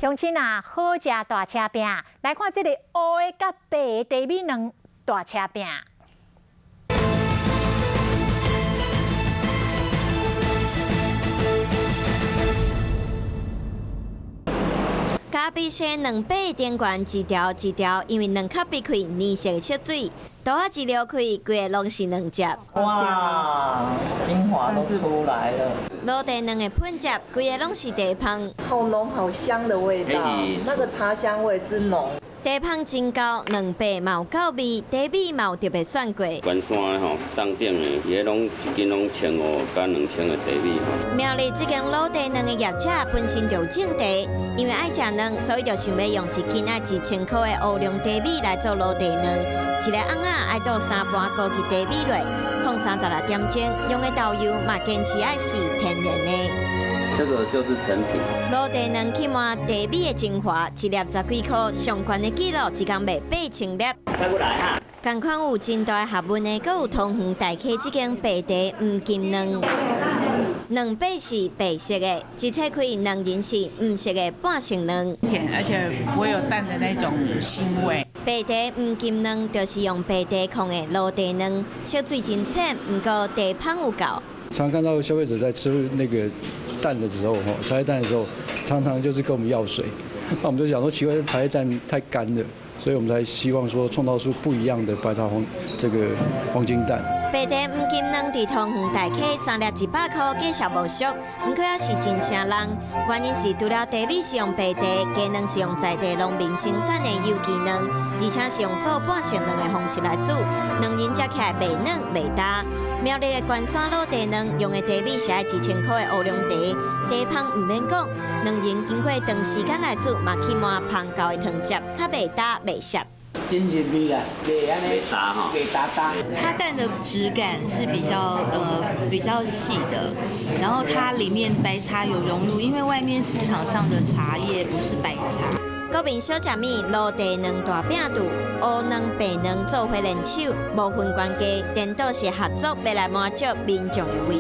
乡亲啊，好食大车饼，来看这个乌的甲白的茶米两大车饼。咖啡色两百点悬一条一条，因为两壳避开泥色的色水，刀啊一撩开，规个拢是两汁。哇，精华都出来了。卤茶两的喷汁，规个拢是茶香，好浓好香的味道，那个茶香味之浓。茶香真高，两百嘛有够味，茶米嘛有特别选过。关山的吼，当顶的，伊个拢一斤拢1500到2000的茶米吼。苗栗这间卤茶两的业者本身就有种茶，因为爱食卵，所以就想要用一斤2000块的乌龙茶米来做卤茶卵。一个翁仔爱倒3盘枸杞茶米落，放36点钟，用的豆油嘛坚持爱是天然的。 这个就是成品。卤茶卵去满茶米的精华，一粒10几块，上悬的记录一天卖8000粒。快过来哈！同款有真大学问的，阁有通远大溪这间白茶黄金卵，卵白是白色的，一切开两人是黄色的半成卵。甜，而且不会有淡的那种腥味。白茶黄金卵就是用白茶控的卤茶卵，色水真浅，不过茶香有够。常看到消费者在吃那个蛋的时候，茶叶蛋的时候，常常就是跟我们要水，那我们就想说奇怪，这茶叶蛋太干了，所以我们才希望说创造出不一样的白茶黄金蛋。白茶黄金卵伫通远大溪3粒100块，价值无俗，不过也是真声人。原因是除了茶米是用白茶，鸡卵是用在地农民生产的有机卵，而且是用做半成卵的方式来煮，两人食起来袂软袂焦。苗栗的关山卤茶卵用的茶米是爱2000块的乌龙茶，茶香唔免讲，两人经过长时间来煮，嘛起满香膏的汤汁，较袂焦袂涩。 真入味啊，袂安尼搭哈，袂搭搭。它蛋的质感是比较细的，然后它里面白茶有融入，因为外面市场上的茶叶不是白茶。国民小食米卤茶两大饼肚，乌卵白卵做伙联手，无分关系，颠倒是合作要来满足民众的胃。